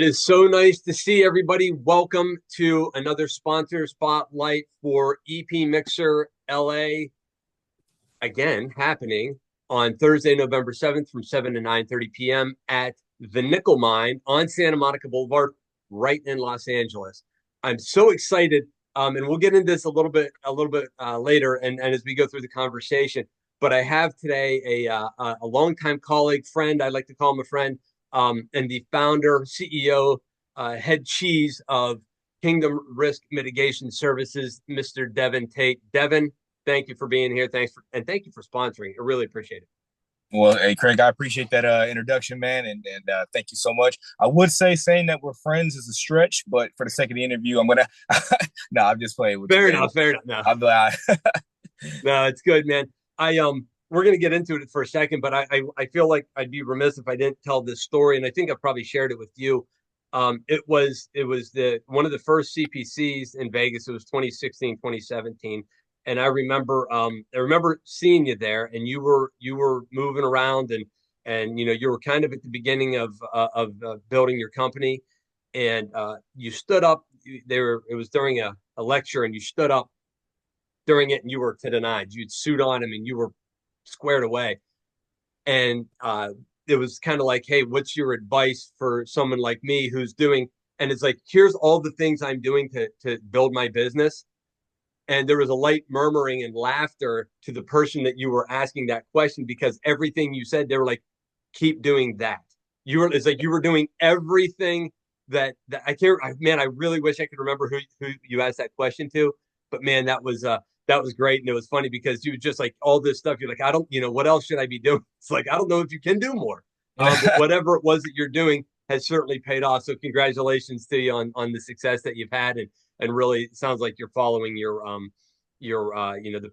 It is so nice to see everybody. Welcome to another sponsor spotlight for EP Mixer LA, again happening on Thursday, November 7th from 7 to 9:30 p.m. at the Nickel Mine on Santa Monica Boulevard, right in Los Angeles. I'm so excited, and we'll get into this a little bit later, and as we go through the conversation. But I have today a longtime colleague, friend. I like to call him a friend, and the founder, CEO, head cheese of Kingdom Risk Mitigation Services, Mr. Devon Taitt. Devon, thank you for being here. Thank you for sponsoring. I really appreciate it. Well, hey, Craig, I appreciate that introduction, man, and thank you so much. I would say saying that we're friends is a stretch, but for the sake of the interview, I'm gonna. No, I'm just playing with you, Fair man. enough. Fair enough. No, I'm glad. no, it's good, man. We're gonna get into it for a second, but I feel like I'd be remiss if I didn't tell this story, and I think I probably shared it with you. It was the one of the first CPCs in Vegas. It was 2016, 2017. And I remember seeing you there, and you were moving around, and you were kind of at the beginning of building your company, and you stood up. It was during a lecture, and you stood up during it, and you were to the nines. You'd suit on him, and you were squared away. And it was kind of like, hey, what's your advice for someone like me who's doing? And it's like, here's all the things I'm doing to build my business. And there was a light murmuring and laughter to the person that you were asking that question, because everything you said, they were like, keep doing that. It's like you were doing everything that I can't. Man, I really wish I could remember who you asked that question to. But man, that was great, and it was funny because you just like all this stuff. You're like, I don't, what else should I be doing? It's like I don't know if you can do more. But whatever it was that you're doing has certainly paid off. So congratulations to you on the success that you've had, and really sounds like you're following your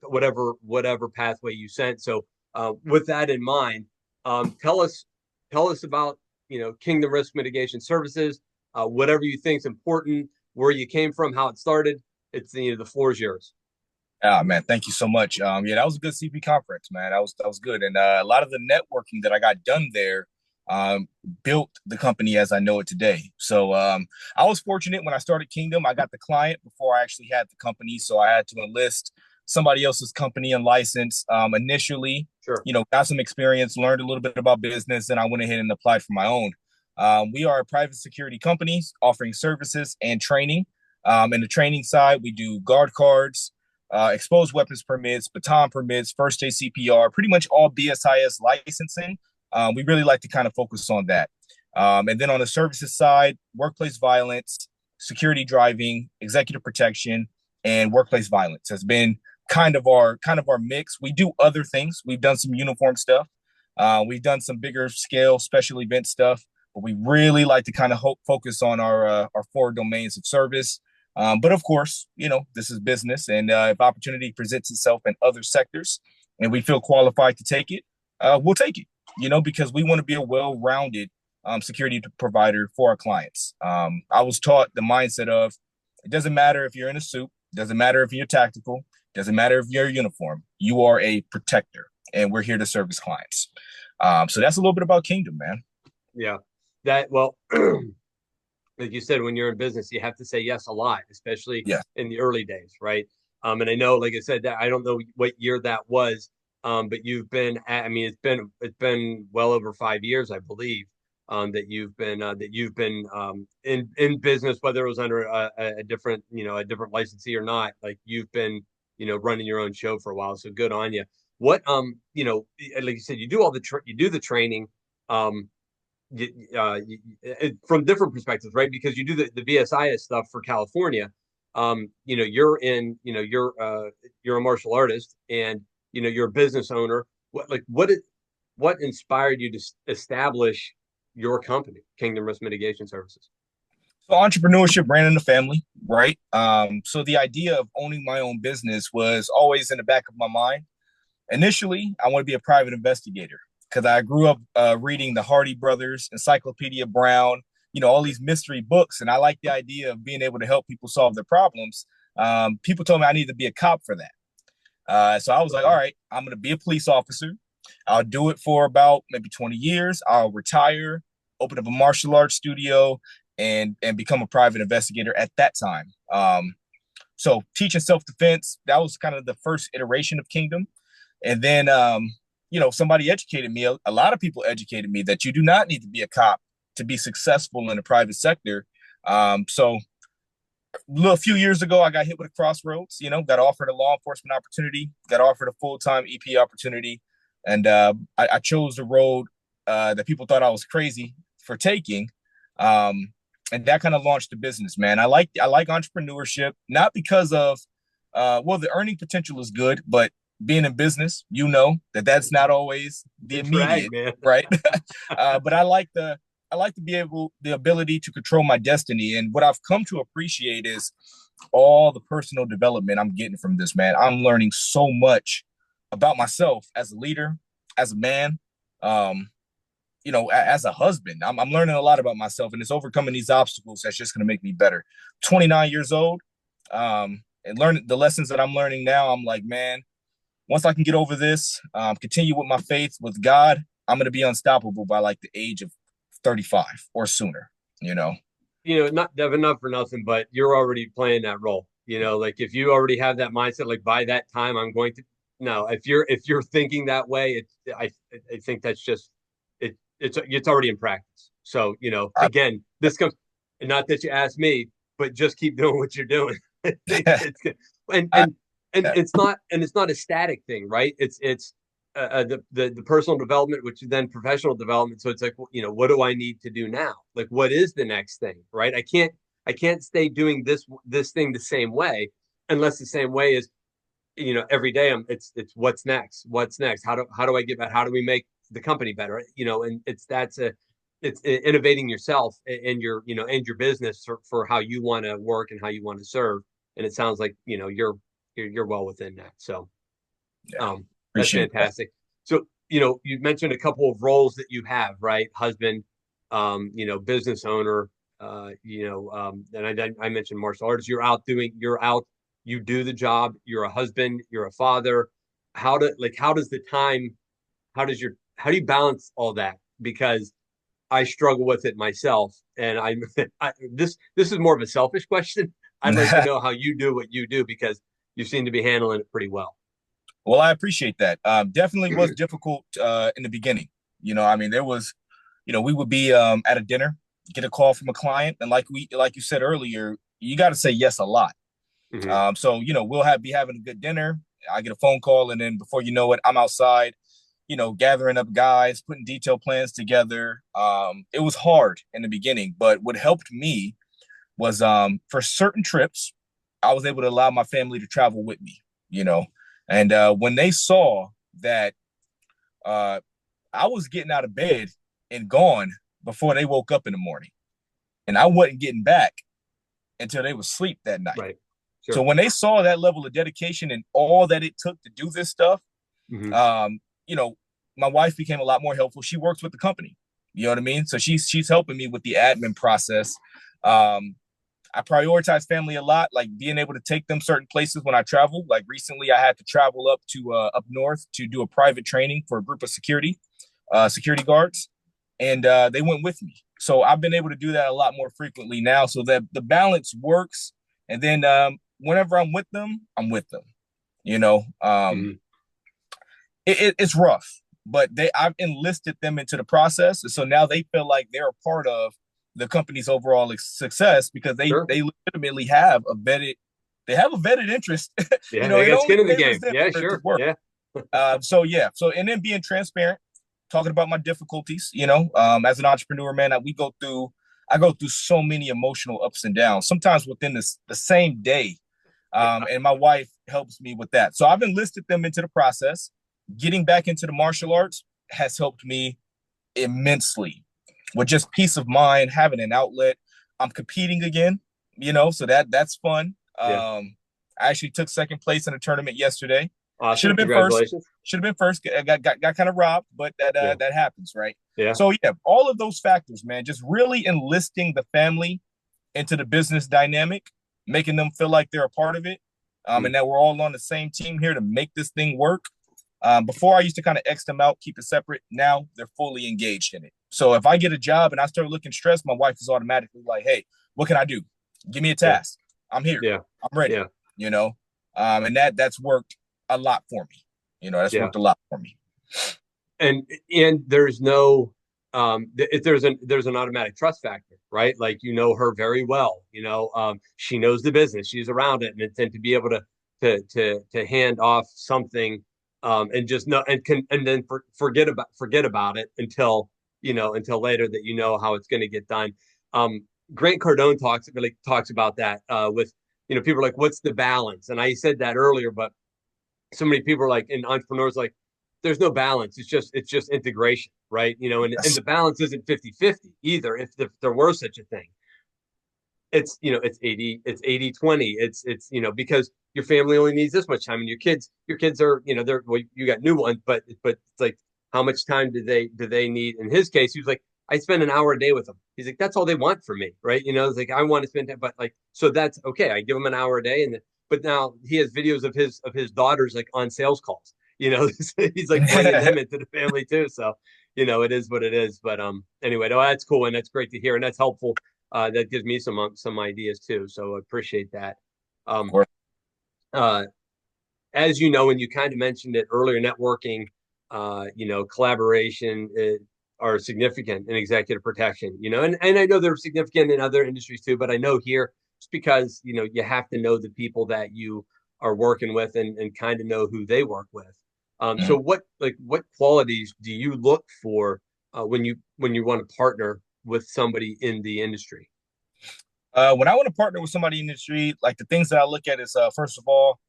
whatever pathway you sent. So with that in mind, tell us about Kingdom Risk Mitigation Services, whatever you think is important, where you came from, how it started. It's the floor is yours. Ah, man, thank you so much. Yeah, that was a good CP conference, man. That was good, and a lot of the networking that I got done there um, built the company as I know it today. So I was fortunate when I started Kingdom. I got the client before I actually had the company, so I had to enlist somebody else's company and license initially. Sure. Got some experience, learned a little bit about business, and I went ahead and applied for my own. We are a private security company offering services and training. In the training side, we do guard cards, exposed weapons permits, baton permits, first aid CPR, pretty much all BSIS licensing. We really like to kind of focus on that. And then on the services side, workplace violence, security driving, executive protection, and workplace violence has been kind of our mix. We do other things. We've done some uniform stuff. We've done some bigger scale special event stuff, but we really like to kind of focus on our four domains of service. But of course, this is business, and if opportunity presents itself in other sectors, and we feel qualified to take it, we'll take it. Because we want to be a well-rounded security provider for our clients. I was taught the mindset of it doesn't matter if you're in a suit, doesn't matter if you're tactical, doesn't matter if you're a uniform. You are a protector, and we're here to service clients. So that's a little bit about Kingdom, man. Yeah. That well, like you said, when you're in business, you have to say yes a lot, especially Yeah. in the early days, right? And I know, like I said, that I don't know what year that was, but I mean, it's been well over 5 years, I believe, that you've been in business, whether it was under a different a different licensee or not. Like you've been running your own show for a while, so good on you. What like you said, you do the training. Um, from different perspectives, right? Because you do the BSIS stuff for California. You're a martial artist, and you're a business owner. What inspired you to establish your company, Kingdom Risk Mitigation Services? So entrepreneurship ran in the family, right? So the idea of owning my own business was always in the back of my mind. Initially, I want to be a private investigator because I grew up reading the Hardy Brothers, Encyclopedia Brown, all these mystery books, and I like the idea of being able to help people solve their problems. People told me I needed to be a cop for that. So I was like, all right, I'm going to be a police officer. I'll do it for about maybe 20 years. I'll retire, open up a martial arts studio, and become a private investigator at that time. So teaching self-defense, that was kind of the first iteration of Kingdom. And then, somebody educated me. A lot of people educated me that you do not need to be a cop to be successful in the private sector. So a few years ago, I got hit with a crossroads, got offered a law enforcement opportunity, got offered a full-time EP opportunity. And I chose the road that people thought I was crazy for taking. And that kind of launched the business, man. I like entrepreneurship, not because of, the earning potential is good, but being in business, that's not always the That's right, immediate, man. right? But I like to be the ability to control my destiny. And what I've come to appreciate is all the personal development I'm getting from this, man. I'm learning so much about myself as a leader, as a man, as a husband. I'm learning a lot about myself, and it's overcoming these obstacles that's just going to make me better. 29 years old, and learning the lessons that I'm learning now. I'm like, man, once I can get over this, continue with my faith with God, I'm going to be unstoppable by like the age of 35 or sooner, Not Devon, not for nothing, but you're already playing that role. Like if you already have that mindset, like by that time I'm going to. No, if you're thinking that way, I think that's just it's already in practice. So I, again, this comes, and not that you asked me, but just keep doing what you're doing. It's good. and I, and and it's not a static thing, right? It's the personal development, which is then professional development. So it's like, what do I need to do now? Like, what is the next thing, right? I can't stay doing this thing the same way, unless the same way is, every day it's what's next, how do I get better, how do we make the company better, and it's innovating yourself and your business for how you want to work and how you want to serve. And it sounds like you're well within that. So yeah, that's appreciate that. fantastic. So you mentioned a couple of roles that you have, right? Husband, business owner, and I mentioned martial arts. You do the job, you're a husband, you're a father. How do you balance all that? Because I struggle with it myself, and this is more of a selfish question. I'd like to know how you do what you do, because you seem to be handling it pretty well. Well, I appreciate that. Definitely was difficult in the beginning. I mean, there was, we would be at a dinner, get a call from a client, and like you said earlier, you got to say yes a lot. Mm-hmm. So we'll be having a good dinner. I get a phone call, and then before you know it, I'm outside, gathering up guys, putting detailed plans together. It was hard in the beginning, but what helped me was for certain trips, I was able to allow my family to travel with me. And when they saw that I was getting out of bed and gone before they woke up in the morning, and I wasn't getting back until they was asleep that night. Right. So Sure. when they saw that level of dedication and all that it took to do this stuff, Mm-hmm. um, you know, my wife became a lot more helpful. She works with the company. You know what I mean? So she's helping me with the admin process. Um, I prioritize family a lot, like being able to take them certain places when I travel. Like recently, I had to travel up to up north to do a private training for a group of security guards, and they went with me. So I've been able to do that a lot more frequently now, so that the balance works. And then whenever I'm with them, I'm with them. You know, Mm-hmm. it's rough, but I've enlisted them into the process, and so now they feel like they're a part of the company's overall success because they Sure. they legitimately have a vetted interest. Yeah, they It got only skin in the favors game. them Yeah, for it to sure. work. Yeah. So yeah, and then being transparent, talking about my difficulties. As an entrepreneur, man, I go through so many emotional ups and downs, sometimes within the same day. And my wife helps me with that. So I've enlisted them into the process. Getting back into the martial arts has helped me immensely with just peace of mind, having an outlet. I'm competing again, so that's fun. Yeah. I actually took second place in a tournament yesterday. I should Awesome. have been first. Congratulations. Should have been first. I got kind of robbed, but that Yeah. that happens, right? Yeah. So yeah, all of those factors, man, just really enlisting the family into the business dynamic, making them feel like they're a part of it, Mm. and that we're all on the same team here to make this thing work. Before I used to kind of X them out, keep it separate. Now they're fully engaged in it. So if I get a job and I start looking stressed, my wife is automatically like, "Hey, what can I do? Give me a Yeah. task. I'm here. Yeah. I'm ready." Yeah. You know, and that's worked a lot for me. That's Yeah. worked a lot for me. And there's no if there's an automatic trust factor, right? Like you know her very well, she knows the business, she's around it, and to be able to hand off something and just know and then forget about it until later, that how it's going to get done. Grant Cardone talks about that with people are like, what's the balance? And I said that earlier, but so many people are like, and entrepreneurs like, there's no balance. It's just integration, right? And Yes. the balance isn't 50-50 either. If there were such a thing, it's 80-20. It's because your family only needs this much time, and your kids are, they're, well, you got new ones, but it's like, how much time do they need? In his case, he was like, I spend an hour a day with them. He's like, that's all they want from me, right? It's like, I want to spend time, but like, so that's okay. I give him an hour a day, but now he has videos of his daughters like on sales calls. He's like bringing them into the family too. So, it is what it is. But anyway, no, that's cool, and that's great to hear, and that's helpful. That gives me some ideas too. So I appreciate that. Of Um, course. uh, as you know, and you kind of mentioned it earlier, networking, collaboration are significant in executive protection. And I know they're significant in other industries too, but I know here, just because you have to know the people that you are working with, and kind of know who they work with. Mhm. So what qualities do you look for when you want to partner with somebody in the industry? When I want to partner with somebody in the industry, like the things that I look at is first of all,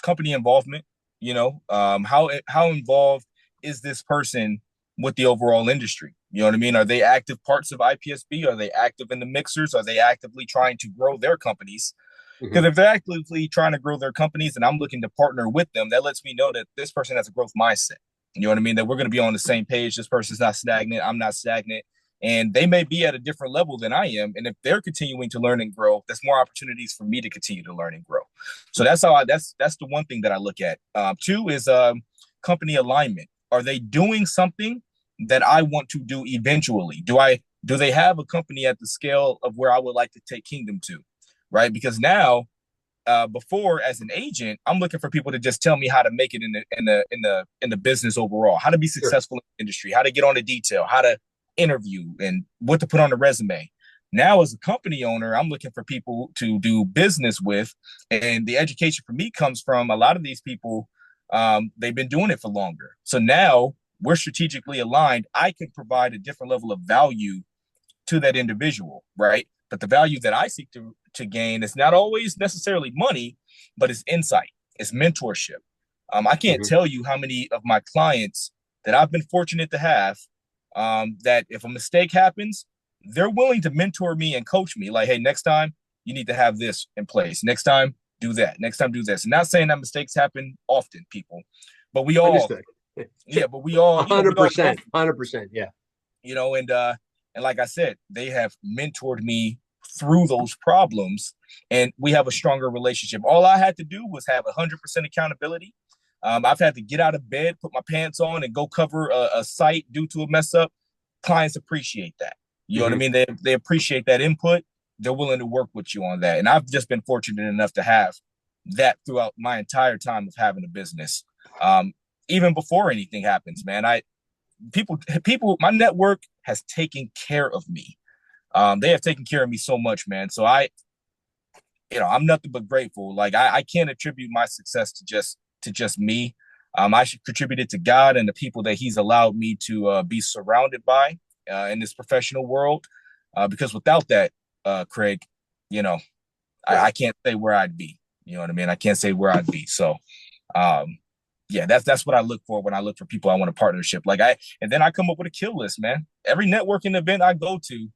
company involvement. How involved is this person with the overall industry? You know what I mean? Are they active parts of IPSB? Are they active in the mixers? Are they actively trying to grow their companies? Hmm. Because if they're actively trying to grow their companies and I'm looking to partner with them, that lets me know that this person has a growth mindset. You know what I mean? That we're going to be on the same page. This person's not stagnant. I'm not stagnant. And they may be at a different level than I am. And if they're continuing to learn and grow, that's more opportunities for me to continue to learn and grow. So that's the one thing that I look at. Two is company alignment. Are they doing something that I want to do eventually? Do they have a company at the scale of where I would like to take Kingdom to? Right? Because now, before as an agent, I'm looking for people to just tell me how to make it in the business overall, how to be Sure. successful in the industry, how to get on the detail, how to interview, and what to put on the resume. Now, as a company owner, I'm looking for people to do business with, and the education for me comes from a lot of these people. They've been doing it for longer, so now we're strategically aligned. I can provide a different level of value to that individual, right? But the value that I seek to gain is not always necessarily money, but it's insight, it's mentorship. I can't Hmm. tell you how many of my clients that I've been fortunate to have, that if a mistake happens, they're willing to mentor me and coach me. Like, hey, next time you need to have this in place. Next time, do that. Next time, do this. And not saying that mistakes happen often, people, but we all, Understood. yeah, but we all, we all go 100%. 100%. Yeah. and like I said, they have mentored me through those problems, and we have a stronger relationship. All I had to do was have 100% accountability. I've had to get out of bed, put my pants on, and go cover a site due to a mess up. Clients appreciate that. You know what I Hmm. mean? They appreciate that input. They're willing to work with you on that, and I've just been fortunate enough to have that throughout my entire time of having a business. Um, Even before anything happens, man, people my network has taken care of me. They have taken care of me so much, man. So I'm nothing but grateful. Like I can't attribute my success to just me. I should contribute it to God and the people that He's allowed me to be surrounded by in this professional world. Because without that, Craig, you know, Right. I can't say where I'd be. You know what I mean? I can't say where I'd be. So, um, yeah, that's what I look for when I look for people I want a partnership. And then I come up with a kill list, man. Every networking event I go to,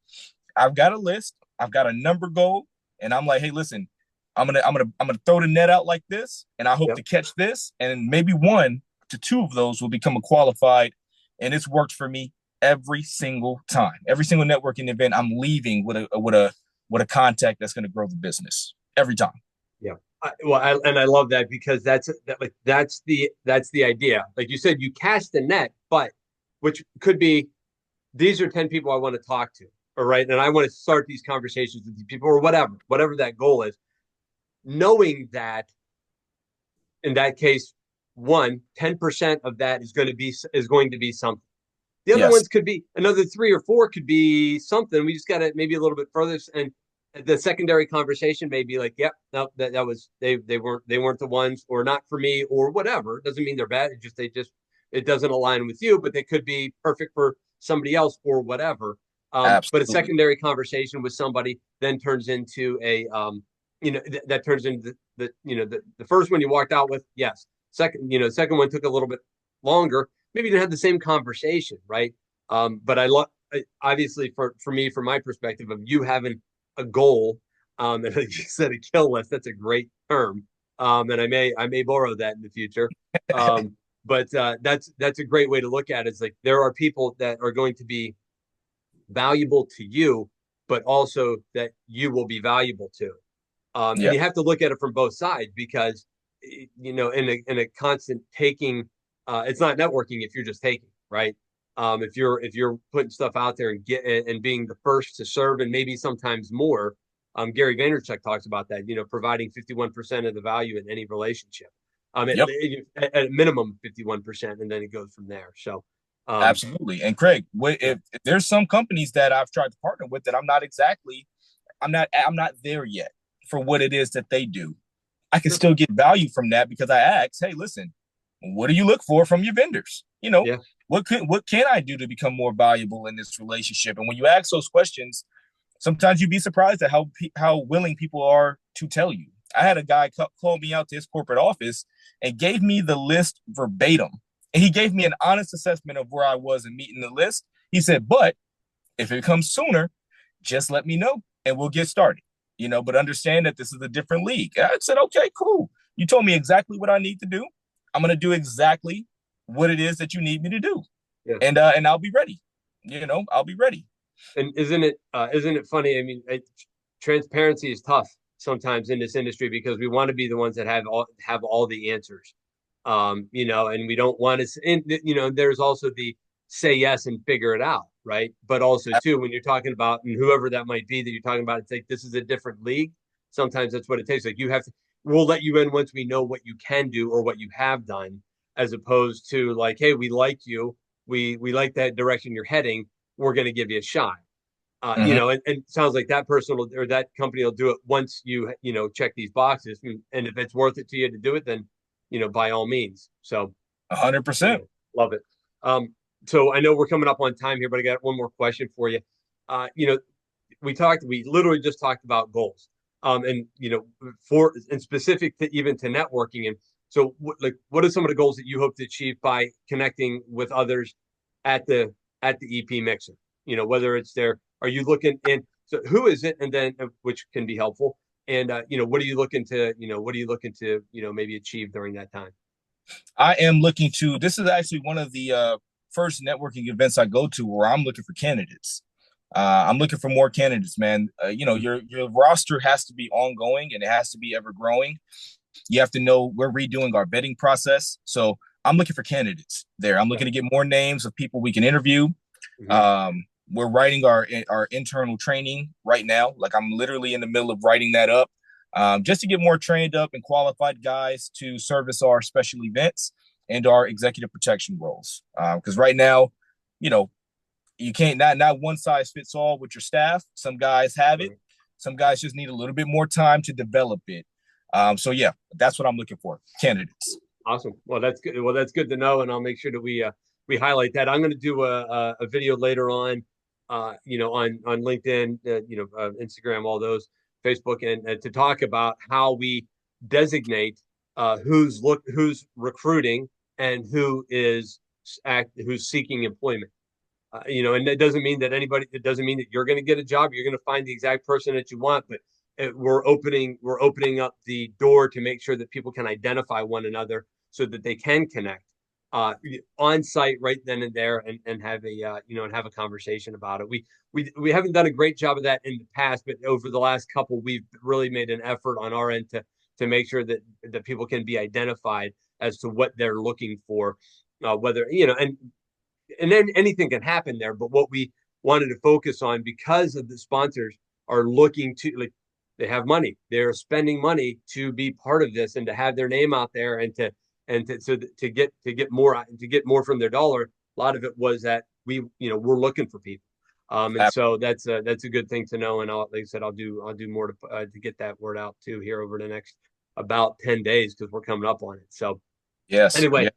I've got a list, I've got a number goal, and I'm like, hey, listen, I'm gonna throw the net out like this, and I hope Yep. to catch this, and maybe one to two of those will become a qualified, and it's worked for me every single time. Every single networking event, I'm leaving with a contact that's going to grow the business every time. Yeah. I love that, because that's the idea. Like you said, you cast the net, but which could be these are 10 people I want to talk to. All right. And I want to start these conversations with these people or whatever that goal is, knowing that in that case, 10% of that is going to be something. The other Yes. ones could be another three or four could be something. We just got to maybe a little bit further. And the secondary conversation may be like, yep, no, that was they weren't the ones, or not for me, or whatever. It doesn't mean they're bad. It doesn't align with you, but they could be perfect for somebody else or whatever. But a Absolutely. secondary conversation with somebody then turns into that turns into the first one you walked out with. Yes. Second one took a little bit longer. Maybe you didn't have the same conversation, right? But I love, obviously, for me, from my perspective of you having a goal, and like you said, a kill list. That's a great term, and I may borrow that in the future. But that's a great way to look at it. It's like there are people that are going to be valuable to you, but also that you will be valuable to. And Yeah. you have to look at it from both sides because, in a constant taking, it's not networking if you're just taking, right? If you're putting stuff out there and being the first to serve, and maybe sometimes more. Gary Vaynerchuk talks about that, providing 51% of the value in any relationship. Yep. At a minimum 51%, and then it goes from there. So, um, Absolutely. And Craig, yeah, if there's some companies that I've tried to partner with that I'm not there yet for what it is that they do. I can sure, still get value from that because I ask, hey, listen, what do you look for from your vendors? yeah, What can I do to become more valuable in this relationship? And when you ask those questions, sometimes you'd be surprised at how willing people are to tell you. I had a guy call me out to his corporate office and gave me the list verbatim. And he gave me an honest assessment of where I was in meeting the list. He said, but if it comes sooner, just let me know and we'll get started. But understand that this is a different league. And I said, okay, cool. You told me exactly what I need to do. I'm going to do exactly what it is that you need me to do. yeah. And I'll be ready. I'll be ready. And isn't it funny? I mean, transparency is tough sometimes in this industry because we want to be the ones that have all the answers. And we don't want to. And, there's also the say yes and figure it out, right? But also too, when you're talking about, and whoever that might be that you're talking about, it's like this is a different league. Sometimes that's what it takes. Like you have to. We'll let you in once we know what you can do or what you have done, as opposed to like, hey, we like you, we like that direction you're heading. We're going to give you a shot. Mm-hmm. And it sounds like that person or that company will do it once check these boxes, and if it's worth it to you to do it, then by all means. So 100%. love it. So I know we're coming up on time here, but I got one more question for you. Uh, you know, we literally just talked about goals, and specific to even to networking. And so, what are some of the goals that you hope to achieve by connecting with others at the EP mixer? Whether it's there, are you looking in? So, who is it, and then which can be helpful. And what are you looking to maybe achieve during that time? I am looking to, this is actually one of the first networking events I go to where I'm looking for candidates. I'm looking for more candidates, man. Your roster has to be ongoing and it has to be ever growing. You have to know we're redoing our vetting process. So I'm looking for candidates there. I'm looking to get more names of people we can interview. Mm-hmm. We're writing our internal training right now. Like I'm literally in the middle of writing that up, just to get more trained up and qualified guys to service our special events and our executive protection roles. Because right now, you know, you can't not one size fits all with your staff. Some guys have it. Some guys just need a little bit more time to develop it. So yeah, that's what I'm looking for. Candidates. Awesome. Well, that's good. Well, that's good to know, and I'll make sure that we highlight that. I'm going to do a video later on, on LinkedIn, Instagram, all those, Facebook, and to talk about how we designate who's recruiting and who's seeking employment. And it doesn't mean that it doesn't mean that you're going to get a job. You're going to find the exact person that you want, but we're opening up the door to make sure that people can identify one another so that they can connect on site right then and there, and have a conversation about it. We haven't done a great job of that in the past, but over the last couple, we've really made an effort on our end to make sure that people can be identified as to what they're looking for, whether and and then anything can happen there. But what we wanted to focus on, because of the sponsors are looking to, like, they have money, they're spending money to be part of this and to have their name out there and to so to get more from their dollar. A lot of it was that we're looking for people. And so that's a good thing to know. And like I said, I'll do more to get that word out too here over the next about 10 days because we're coming up on it. So Yes. anyway, Yeah.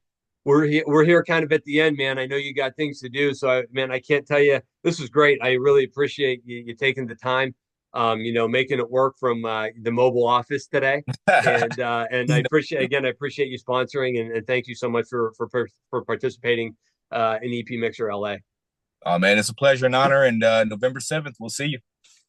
we're here kind of at the end, man. I know you got things to do, so man, I can't tell you, this was great. I really appreciate you taking the time, making it work from the mobile office today. And I appreciate you sponsoring, and thank you so much for participating in EP Mixer LA. Oh man, it's a pleasure and honor. And November 7th, we'll see you.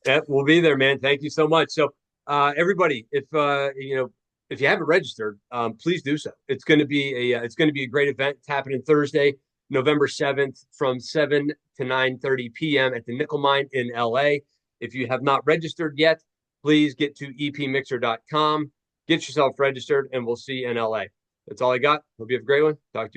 Yeah, we'll be there, man. Thank you so much. So, everybody, if you haven't registered, please do so. It's going to be a great event. It's happening Thursday, November 7th, from 7 to 9:30 p.m. at the Nickel Mine in LA. If you have not registered yet, please get to epmixer.com, get yourself registered, and we'll see you in LA. That's all I got. Hope you have a great one. Talk to you.